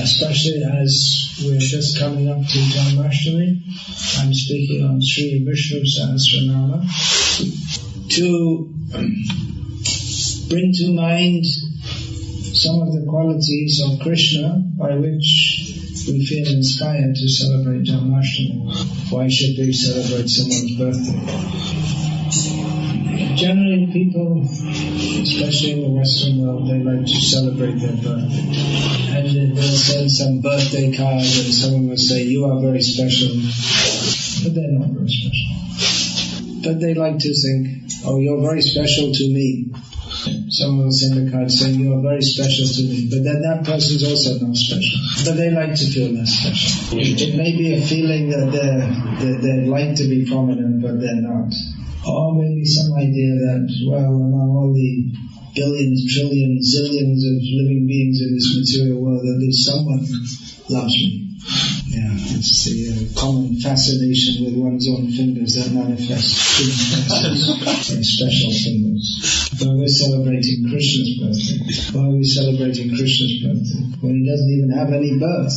Especially as we're just coming up to Dharmashtami, I'm speaking on Sri Vishnu Sahasranama to bring to mind some of the qualities of Krishna by which we feel inspired to celebrate Dharmashtami. Why should we celebrate someone's birthday? Generally people, especially in the Western world, they like to celebrate their birthday. And they'll send some birthday card and someone will say, you are very special. But they're not very special. But they like to think, oh, you're very special to me. Someone will send a card saying, you are very special to me. But then that person's also not special. But they like to feel less special. It may be a feeling that they like to be prominent, but they're not. Or maybe some idea that, well, among all the billions, trillions, zillions of living beings in this material world, at least someone loves me. Yeah, it's the common fascination with one's own fingers that manifests very special fingers. But we're celebrating Krishna's birthday. Why are we celebrating Krishna's birthday? When he doesn't even have any birth.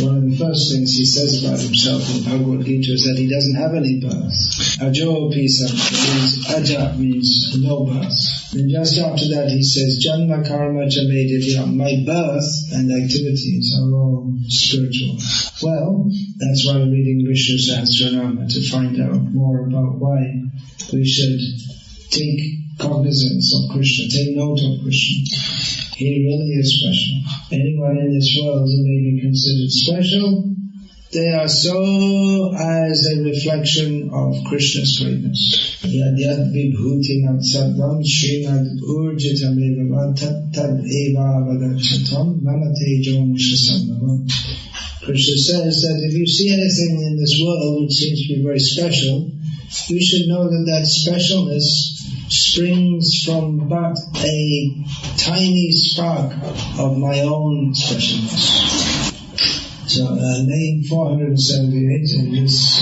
One of the first things he says about himself in Bhagavad Gita is that he doesn't have any birth. Ajo Pisa means Aja means no birth. And just after that he says, Janma Karma Chamedivya, my birth and activities are all spiritual. Well, that's why we're reading Vishnu Sahasranama, to find out more about why we should take cognizance of Krishna, take note of Krishna. He really is special. Anyone in this world who may be considered special, they are so as a reflection of Krishna's greatness. Yad yad vibhutinat sarvam srimad urjitam eva tad eva vadachatam mamate jom shasamnavam. Krishna says that if you see anything in this world which seems to be very special, you should know that that specialness springs from but a tiny spark of my own specialness. So name 478 in this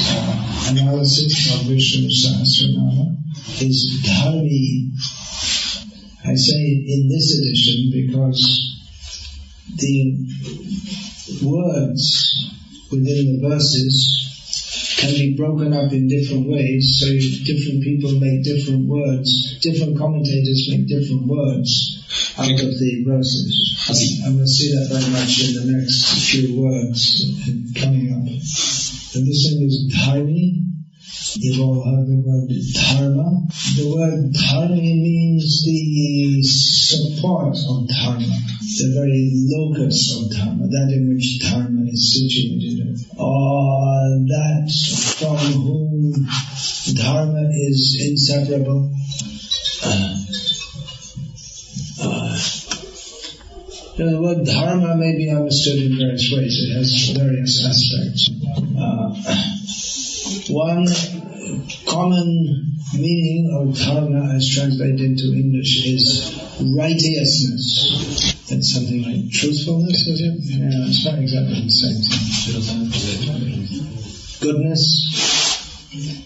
analysis of Vishnu Sahasranama is Dharmi. I say in this edition because the words within the verses can be broken up in different ways, so different people make different words, different commentators make different words out of the verses. And we'll see that very much in the next few words coming up. And this one is Dharmi. You've all heard the word Dharma. The word Dharmi means the support of Dharma, the very locus of Dharma, that in which Dharma is situated, or that from whom Dharma is inseparable. The word Dharma may be understood in various ways. It has various aspects. One common meaning of Dharma as translated into English is righteousness. That's something like truthfulness, is it? Yeah, it's not exactly the same thing. Goodness.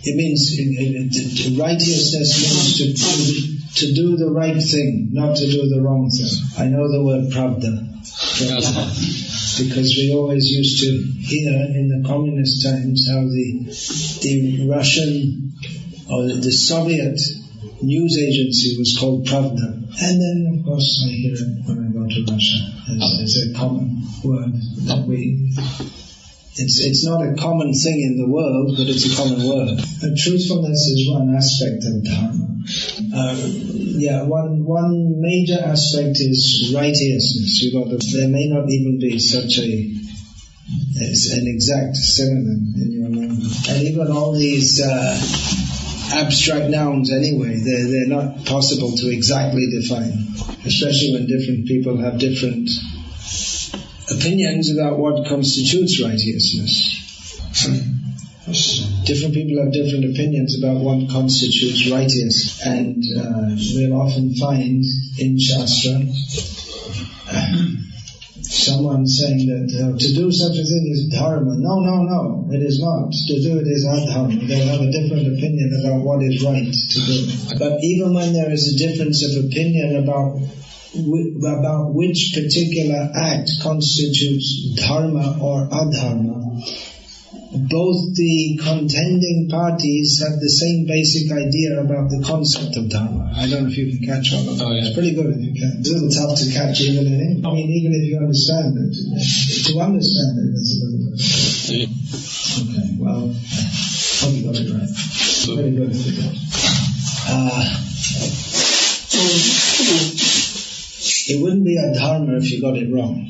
It means, righteousness means to do the right thing, not to do the wrong thing. I know the word pravda, because we always used to hear in the communist times how the Russian or the Soviet news agency was called Pravda. And then, of course, I hear it when I go to Russia as a common word that it's not a common thing in the world, but it's a common word. And truthfulness is one aspect of Dharma. One major aspect is righteousness. There may not even be such an exact synonym in your language. And even all these abstract nouns anyway, they're not possible to exactly define, especially when different people have different opinions about what constitutes righteousness. Different people have different opinions about what constitutes righteous, and we'll often find in Shastra someone saying that to do such a thing is dharma. No, it is not. To do it is adharma. They'll have a different opinion about what is right to do. But even when there is a difference of opinion about which particular act constitutes dharma or adharma, both the contending parties have the same basic idea about the concept of dharma. I don't know if you can catch on. Oh, yeah. It's pretty good if you can. It's a little tough to catch even in English. I mean, even if you understand it. To understand it is a little bit. Yeah. Okay, well, hope you got it right. Very good if you got it. It wouldn't be a dharma if you got it wrong.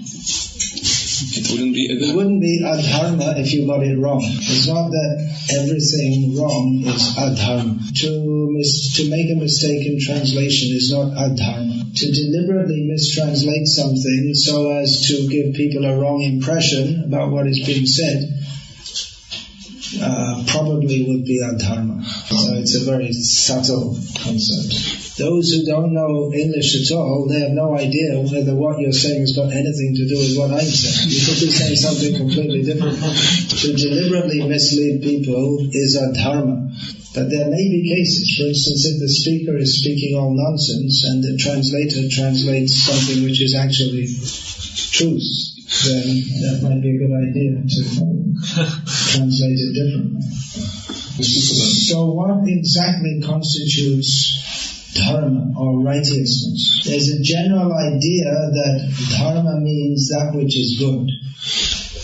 It wouldn't be a dharma if you got it wrong. It's not that everything wrong is adharma. To make a mistake in translation is not adharma. To deliberately mistranslate something so as to give people a wrong impression about what is being said probably would be adharma. So it's a very subtle concept. Those who don't know English at all, they have no idea whether what you're saying has got anything to do with what I'm saying. You could be saying something completely different. To deliberately mislead people is adharma. But there may be cases, for instance, if the speaker is speaking all nonsense and the translator translates something which is actually truth, then that might be a good idea to translate it differently. So what exactly constitutes dharma or righteousness? There's a general idea that dharma means that which is good.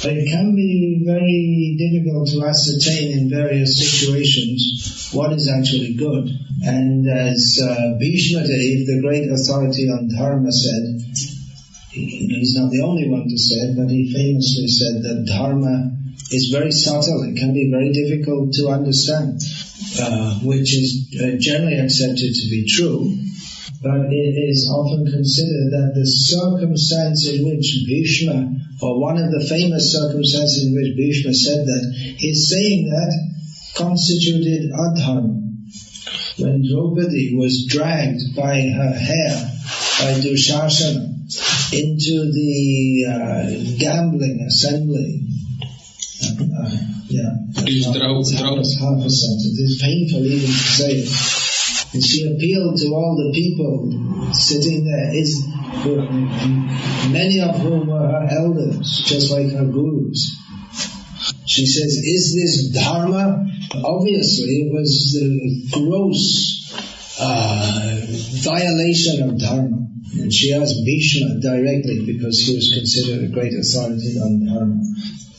But it can be very difficult to ascertain in various situations what is actually good. And as Vishnu, the great authority on dharma, said, he's not the only one to say it, but he famously said that dharma is very subtle. It can be very difficult to understand, which is generally accepted to be true. But it is often considered that the circumstance in which Bhishma, or one of the famous circumstances in which Bhishma said that, his saying that constituted adharma. When Draupadi was dragged by her hair by Dushasana into the gambling assembly, half a sentence. It's painful even to say it. And she appealed to all the people sitting there, many of whom were her elders, just like her gurus. She says, is this dharma? Obviously, it was the gross violation of dharma. And she asked Bhishma directly because he was considered a great authority on dharma.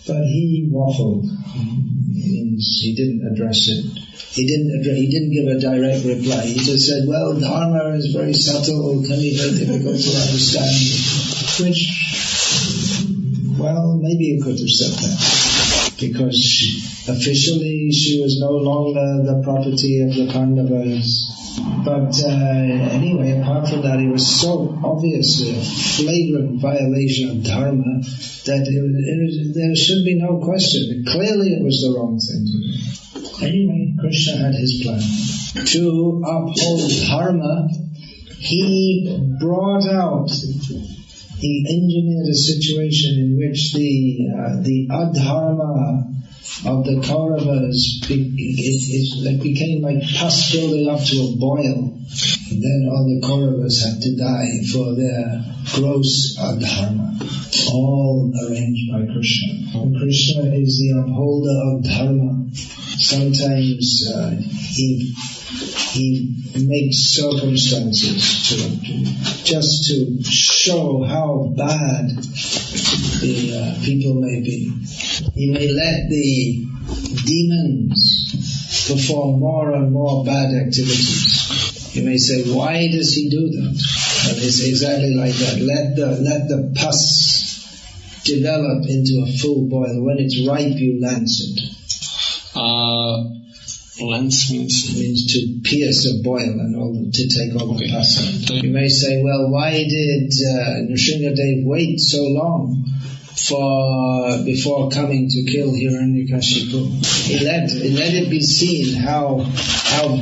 But he waffled. He didn't address it. He didn't give a direct reply. He just said, well, dharma is very subtle, can be very difficult to understand. Which, well, maybe you could have said that. Because officially she was no longer the property of the Pandavas. But anyway, apart from that, it was so obviously a flagrant violation of dharma that there should be no question. Clearly it was the wrong thing to do. Anyway, Krishna had his plan. To uphold dharma, he brought out, he engineered a situation in which the adharma of the Kauravas became like pus building up to a boil. And then all the Kauravas had to die for their gross adharma. All arranged by Krishna. And Krishna is the upholder of dharma. Sometimes he makes circumstances just to show how bad the people may be. He may let the demons perform more and more bad activities. You may say, why does he do that? And it's exactly like that. Let the pus develop into a full boil. When it's ripe, you lance it. Lance means to pierce a boil and to take all the pus out. You may say, well, why did Nrsingadev wait so long before coming to kill Hiranyakashipu. He let it be seen how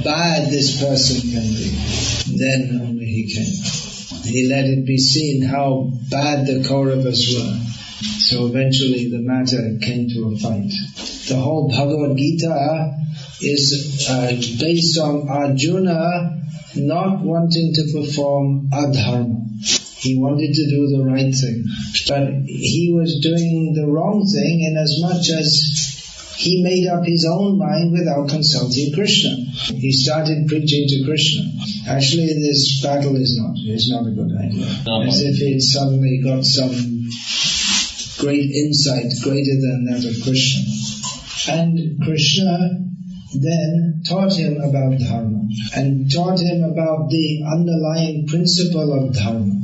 bad this person can be. Then only he came. He let it be seen how bad the Kauravas were. So eventually the matter came to a fight. The whole Bhagavad Gita is based on Arjuna not wanting to perform adharma. He wanted to do the right thing, but he was doing the wrong thing in as much as he made up his own mind without consulting Krishna. He started preaching to Krishna. Actually, this battle is not a good idea. As if he suddenly got some great insight greater than that of Krishna. And Krishna then taught him about dharma and taught him about the underlying principle of dharma.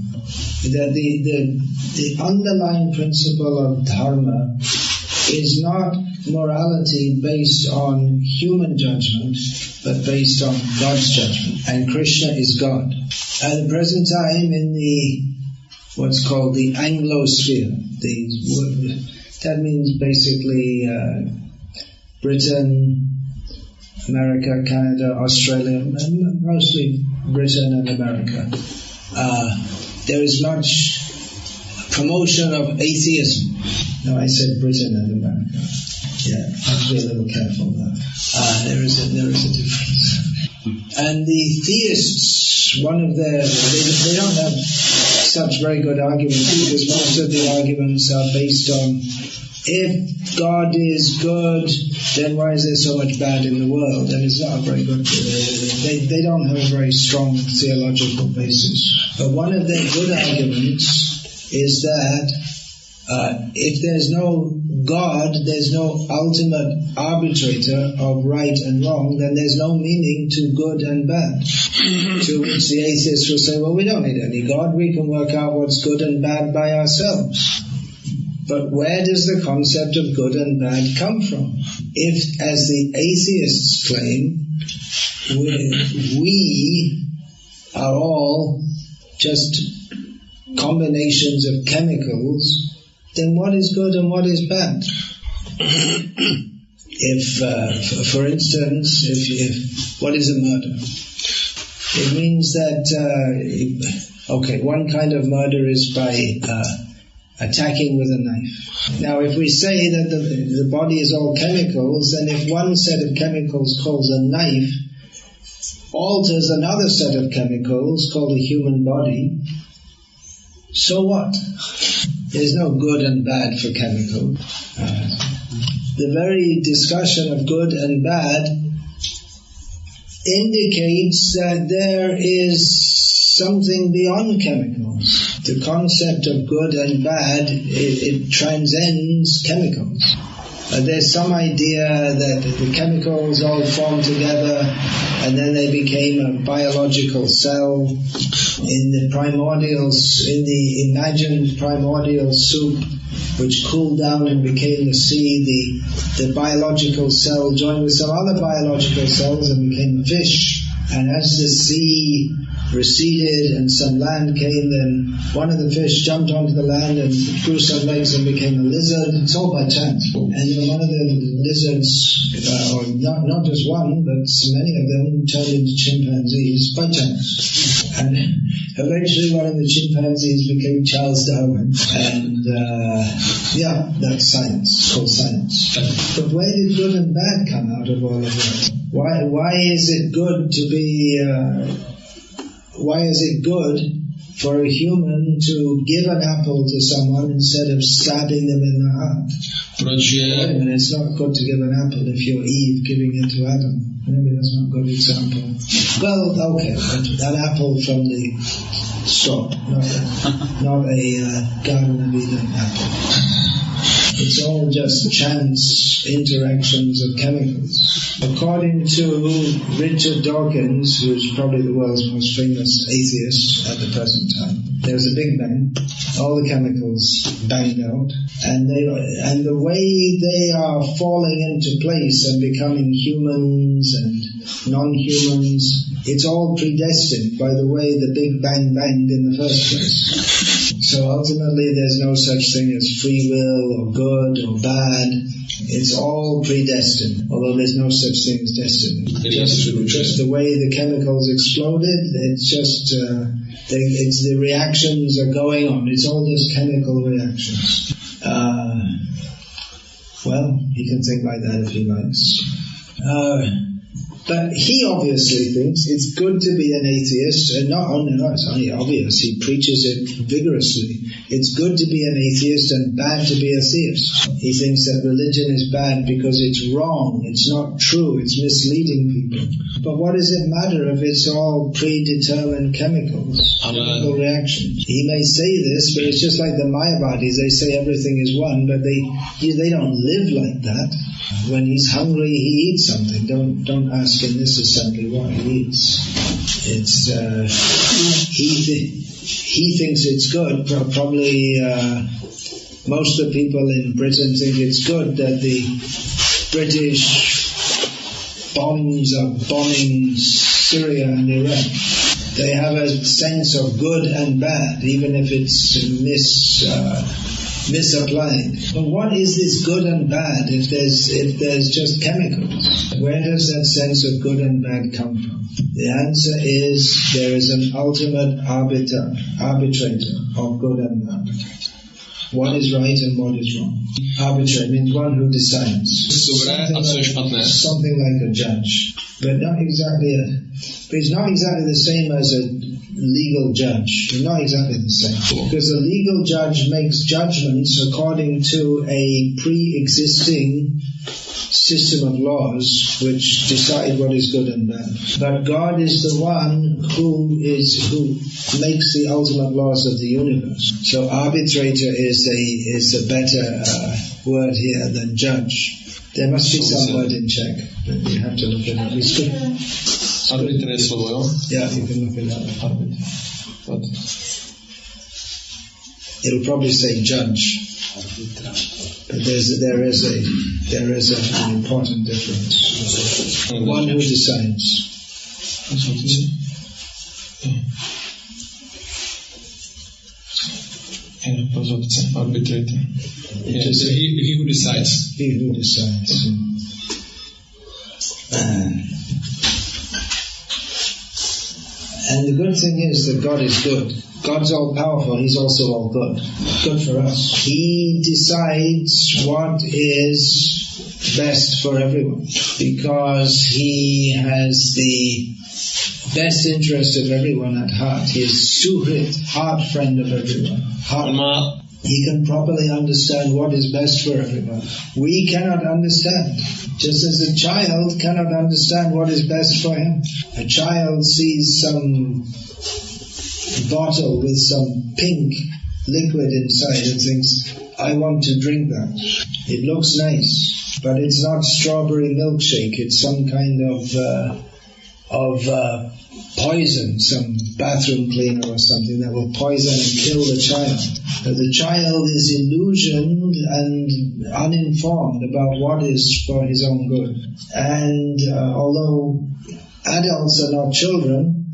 That the underlying principle of dharma is not morality based on human judgment, but based on God's judgment. And Krishna is God. At the present time, in what's called the Anglosphere, that means basically Britain, America, Canada, Australia, and mostly Britain and America. There is much promotion of atheism. No, I said Britain and America. Yeah, I have to be a little careful there. There is a difference. And the theists, they don't have such very good arguments, because most of the arguments are based on, if God is good, then why is there so much bad in the world? And it's not a very good, they don't have a very strong theological basis. But one of their good arguments is that if there's no God, there's no ultimate arbitrator of right and wrong, then there's no meaning to good and bad. To which the atheist will say, well, we don't need any God, we can work out what's good and bad by ourselves. But where does the concept of good and bad come from? If, as the atheists claim, we are all just combinations of chemicals, then what is good and what is bad? If, for instance, what is a murder? It means that, one kind of murder is by attacking with a knife. Now, if we say that the body is all chemicals, then if one set of chemicals called a knife alters another set of chemicals called a human body, so what? There's no good and bad for chemicals. The very discussion of good and bad indicates that there is something beyond chemicals. The concept of good and bad, it transcends chemicals. There's some idea that the chemicals all formed together and then they became a biological cell. In the imagined primordial soup, which cooled down and became the sea, the biological cell joined with some other biological cells and became a fish. And as the sea receded and some land came, then one of the fish jumped onto the land and grew some legs and became a lizard. It's all by chance. And then one of the lizards, or not just one, but many of them, turned into chimpanzees by chance. And eventually one of the chimpanzees became Charles Darwin. And that's science. It's called science. But where did good and bad come out of all of that? Why is it good to be... why is it good for a human to give an apple to someone instead of stabbing them in the heart? Wait a minute, it's not good to give an apple if you're Eve giving it to Adam. Maybe that's not a good example. Well, okay, but an apple from the store, not a Garden of Eden apple. It's all just chance interactions of chemicals. According to Richard Dawkins, who's probably the world's most famous atheist at the present time, there was a big bang, all the chemicals banged out, and the way they are falling into place and becoming humans and non-humans, it's all predestined by the way the Big Bang banged in the first place. So ultimately there's no such thing as free will or good or bad. It's all predestined, although there's no such thing as destiny. Just the way the chemicals exploded, it's just it's the reactions are going on. It's all just chemical reactions. Well, he can think like that if he likes. But he obviously thinks it's good to be an atheist, and not only it's only obvious, he preaches it vigorously. It's good to be an atheist and bad to be a theist. He thinks that religion is bad because it's wrong, it's not true, it's misleading people. But what does it matter if it's all predetermined chemical reactions? He may say this, but it's just like the Mayavadis. They say everything is one, but they don't live like that. When he's hungry, he eats something. Don't ask in this assembly what he eats. It's he thinks it's good. Probably most of the people in Britain think it's good that the British bombs are bombing Syria and Iraq. They have a sense of good and bad, even if it's misapplied. But what is this good and bad if there's just chemicals? Where does that sense of good and bad come from? The answer is there is an ultimate arbitrator of good and bad. What is right and what is wrong. Arbitrator means one who decides. Something like a judge. But it's not exactly the same as a legal judge. It's not exactly the same. Because a legal judge makes judgments according to a pre-existing system of laws which decide what is good and bad. But God is the one who makes the ultimate laws of the universe. So arbitrator is a better word here than judge. There must be some word in Czech, but you have to look it up. It's good. Arbiter je slovo, jo? Yeah, you can look it up. Arbiter. What? It'll probably say judge. But there is an important difference. One who decides. Arbitrator. Yeah, so he who decides. He who decides. And the good thing is that God is good. God's all powerful, He's also all good. Good for us. He decides what is best for everyone because He has the best interest of everyone at heart. He is Suhrit, heart friend of everyone. He can properly understand what is best for everyone. We cannot understand. Just as a child cannot understand what is best for him. A child sees some bottle with some pink liquid inside and thinks, I want to drink that. It looks nice, but it's not strawberry milkshake. It's some kind of poison, some bathroom cleaner or something that will poison and kill the child. The child is illusioned and uninformed about what is for his own good. And although adults are not children,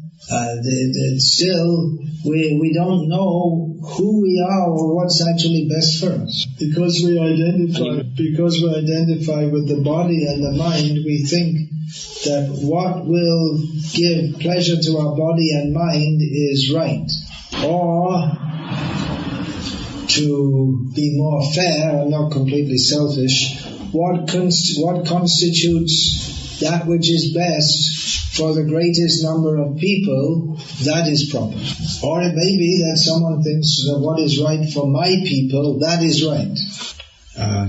still we don't know who we are or what's actually best for us. Because we identify with the body and the mind, we think that what will give pleasure to our body and mind is right. Or, to be more fair and not completely selfish, what constitutes that which is best for the greatest number of people, that is proper. Or it may be that someone thinks that what is right for my people, that is right.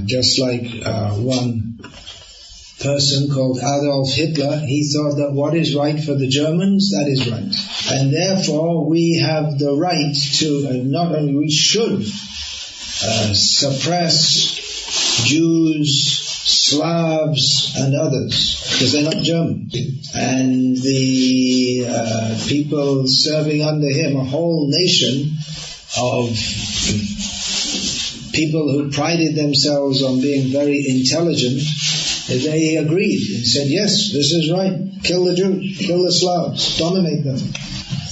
Just like one person called Adolf Hitler, he thought that what is right for the Germans, that is right. And therefore we have the right to, not only we should suppress Jews, Slavs and others, because they're not German. And the people serving under him, a whole nation of people who prided themselves on being very intelligent, they agreed and said, yes, this is right, kill the Jews, kill the Slavs, dominate them.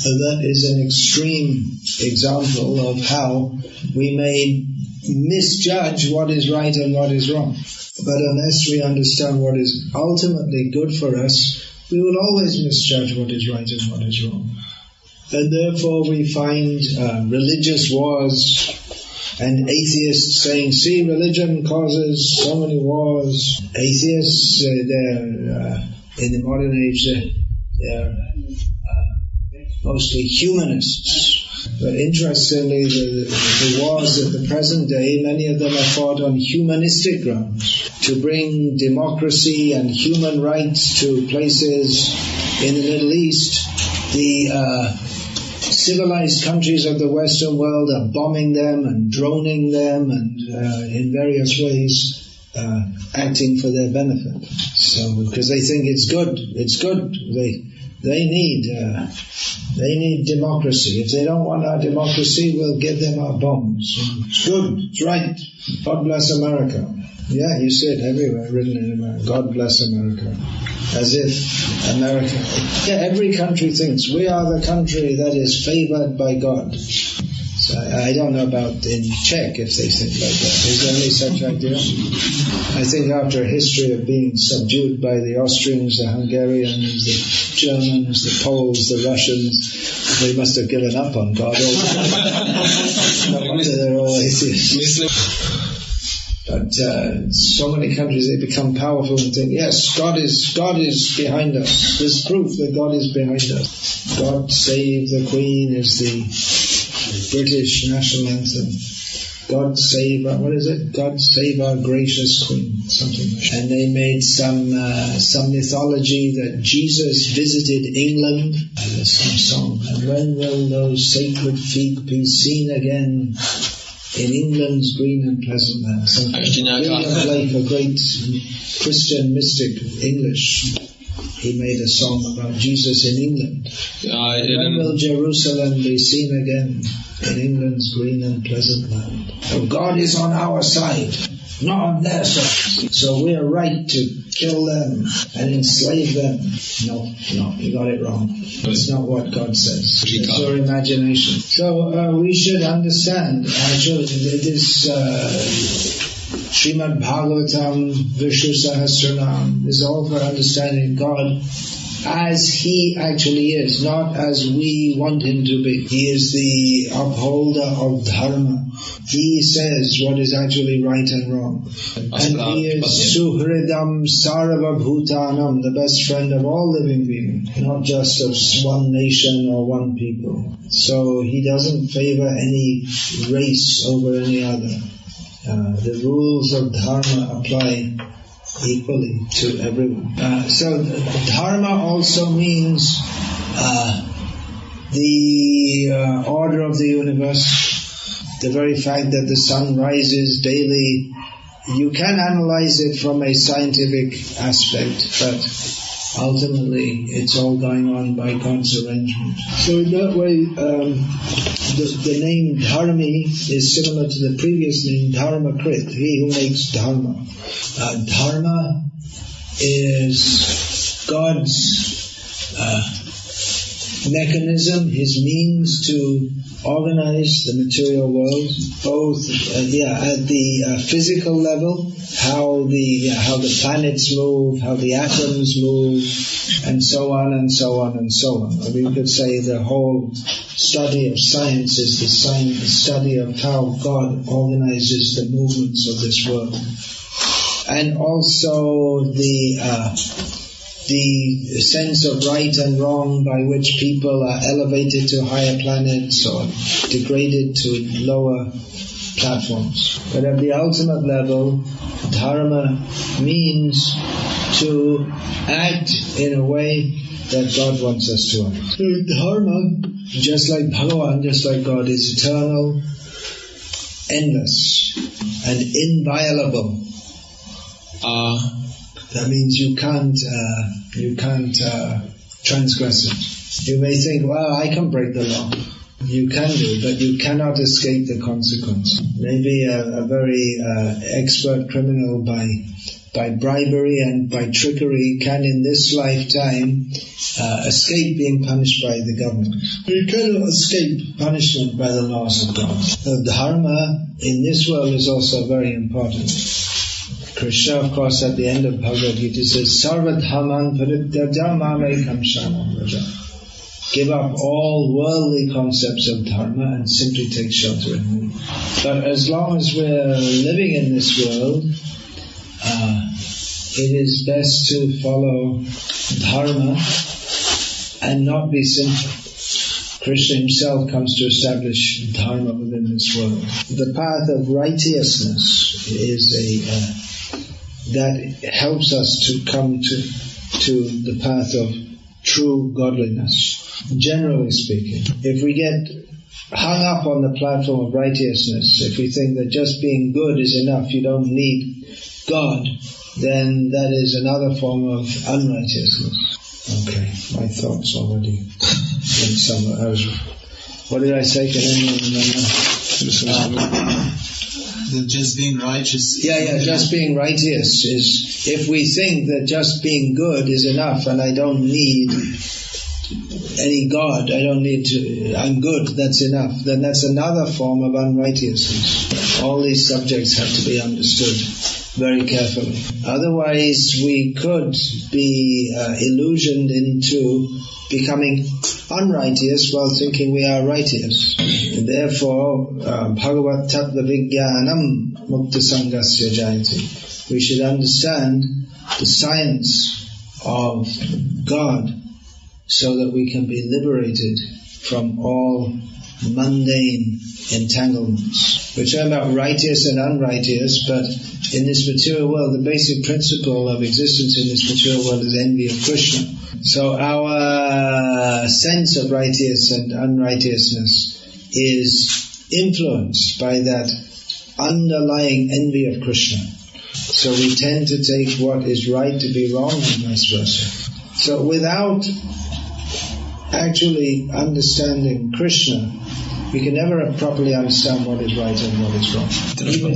that is an extreme example of how we may misjudge what is right and what is wrong. But unless we understand what is ultimately good for us, we will always misjudge what is right and what is wrong. And therefore we find religious wars and atheists saying, see, religion causes so many wars. Atheists, in the modern age, they're mostly humanists. But interestingly, the wars of the present day, many of them are fought on humanistic grounds, to bring democracy and human rights to places in the Middle East. The civilized countries of the Western world are bombing them and droning them and in various ways acting for their benefit. So, because they think it's good. They need democracy. If they don't want our democracy, we'll give them our bombs. It's good. It's right. God bless America. Yeah, you see it everywhere, written in America. God bless America. As if America... Yeah, every country thinks we are the country that is favored by God. So I don't know about in Czech if they think like that. Is there any such idea? I think after a history of being subdued by the Austrians, the Hungarians, the Germans, the Poles, the Russians, they must have given up on God. No wonder they're all atheists. But so many countries, they become powerful and think, yes, God is behind us. There's proof that God is behind us. God Save the Queen is the British national anthem. God save our, what is it? God save our gracious Queen, something like that. And they made some mythology that Jesus visited England. There's some song. And when will those sacred feet be seen again in England's green and pleasant land? William Blake, a great Christian mystic, English, he made a song about Jesus in England. When will Jerusalem be seen again in England's green and pleasant land? Oh, God is on our side, not on their side. So we are right to kill them and enslave them. No, you got it wrong. That's not what God says. It's your imagination. So we should understand, this Srimad Bhagavatam, Vishnu Sahasranama is all for understanding God as He actually is, not as we want Him to be. He is the upholder of Dharma. He says what is actually right and wrong. And He is Suhridam Sarvabhutanam, the best friend of all living beings, not just of one nation or one people. So He doesn't favor any race over any other. The rules of Dharma apply equally to everyone. So Dharma also means the order of the universe, the very fact that the sun rises daily. You can analyze it from a scientific aspect, but ultimately it's all going on by God's arrangement. So in that way, the name Dharmi is similar to the previous name Dharmakrit, he who makes Dharma. Dharma is God's mechanism, His means to organize the material world, both at the physical level, how the planets move, how the atoms move, and so on and so on and so on. We could say the whole study of science is the study of how God organizes the movements of this world. And also the sense of right and wrong by which people are elevated to higher planets or degraded to lower platforms. But at the ultimate level, Dharma means to act in a way that God wants us to act. So Dharma, just like Bhagavan, just like God, is eternal, endless, and inviolable. That means you can't transgress it. You may think, well, I can break the law. You can do, but you cannot escape the consequence. Maybe a very expert criminal by by bribery and by trickery can in this lifetime escape being punished by the government. You cannot escape punishment by the laws of God. The dharma in this world is also very important. Krishna, of course, at the end of Bhagavad Gita says, Sarva dhamman parityaja mamekam sharanam vraja. Give up all worldly concepts of dharma and simply take shelter in me. But as long as we're living in this world, it is best to follow dharma and not be sinful. Krishna himself comes to establish dharma within this world. The path of righteousness is that helps us to come to the path of true godliness. Generally speaking, if we get hung up on the platform of righteousness, if we think that just being good is enough, you don't need God, then that is another form of unrighteousness. Okay, my thoughts already in summer. What did I say? Can anyone remember? Just being righteous. Yeah, just being righteous is, if we think that just being good is enough and I don't need any God, I'm good, that's enough, then that's another form of unrighteousness. All these subjects have to be understood very carefully. Otherwise, we could be illusioned into becoming unrighteous while thinking we are righteous. And therefore, Bhagavat Tattva Vijnanam Mukta Sangasya Jayati. We should understand the science of God so that we can be liberated from all mundane entanglements. We're talking about righteous and unrighteous, but in this material world, the basic principle of existence in this material world is envy of Krishna. So our sense of righteous and unrighteousness is influenced by that underlying envy of Krishna. So we tend to take what is right to be wrong and vice versa. So without actually understanding Krishna, we can never properly understand what is right and what is wrong.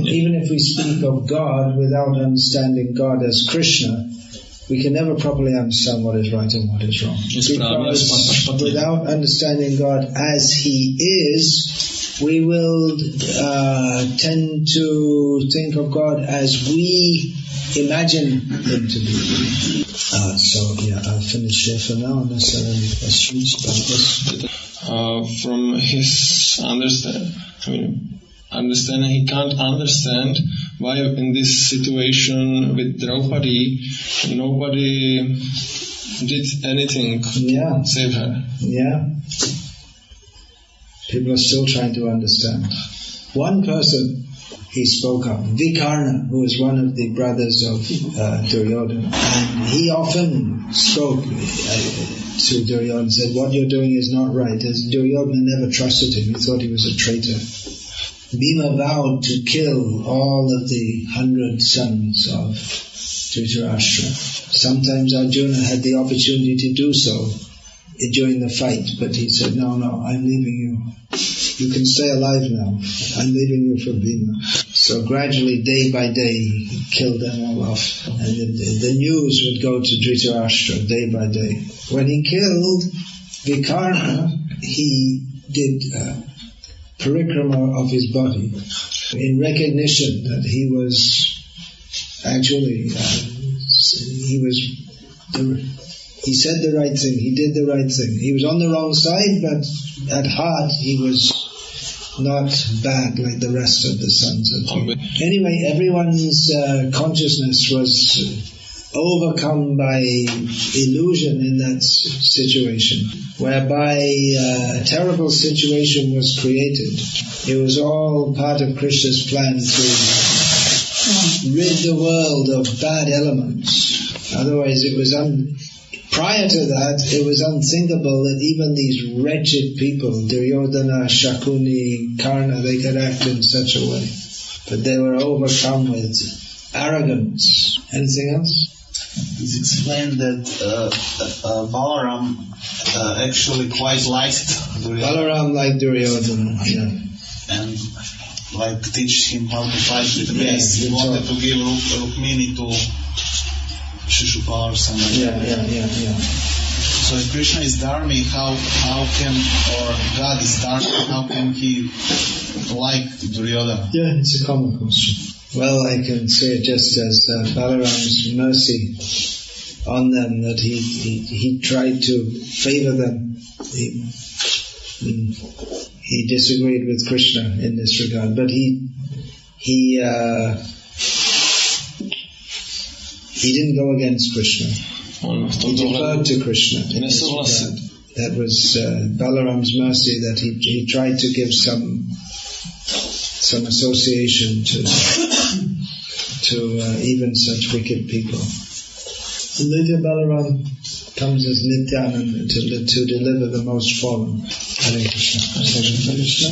Even if we speak of God without understanding God as Krishna, we can never properly understand what is right and what is wrong. Because without understanding God as He is, we will tend to think of God as we imagine Him to be. I'll finish here for now unless there are any questions about this. From his understanding, he can't understand why in this situation with Draupadi, nobody did anything to save her. Yeah. People are still trying to understand. One person he spoke of, Vikarna, who was one of the brothers of Duryodhana, and he often spoke to Duryodhana and said, what you're doing is not right. As Duryodhana never trusted him, he thought he was a traitor. Bhima vowed to kill all of the 100 sons of Dhritarashtra. Sometimes Arjuna had the opportunity to do so during the fight, but he said, no, I'm leaving you. You can stay alive now. I'm leaving you for Bhima. So gradually, day by day, he killed them all off. And the news would go to Dhritarashtra day by day. When he killed Vikarna, he did parikrama of his body in recognition that he was actually, he said the right thing, he did the right thing. He was on the wrong side, but at heart he was not bad like the rest of the sons of Jupiter. Anyway, everyone's consciousness was overcome by illusion in that situation, whereby a terrible situation was created. It was all part of Krishna's plan to rid the world of bad elements. Otherwise it was prior to that, it was unthinkable that even these wretched people, Duryodhana, Shakuni, Karna, they could act in such a way. But they were overcome with arrogance. Anything else? It's explained that Balaram actually quite liked Duryodhana. Balaram liked Duryodhana, yeah. And like teach him how to fight with the mace. He wanted to give Rukmini to Shishupal or something. Yeah. So if Krishna is Dharmi, how can, or God is Dharmi, how can he like Duryodhana? Yeah, it's a common question. Well, I can say it just as Balaram's mercy on them, that he tried to favor them. He disagreed with Krishna in this regard, but he didn't go against Krishna. He deferred to Krishna. That was Balaram's mercy, that he tried to give some association to even such wicked people. And later Balaram comes as Nityananda to deliver the most fallen. Hare Krishna.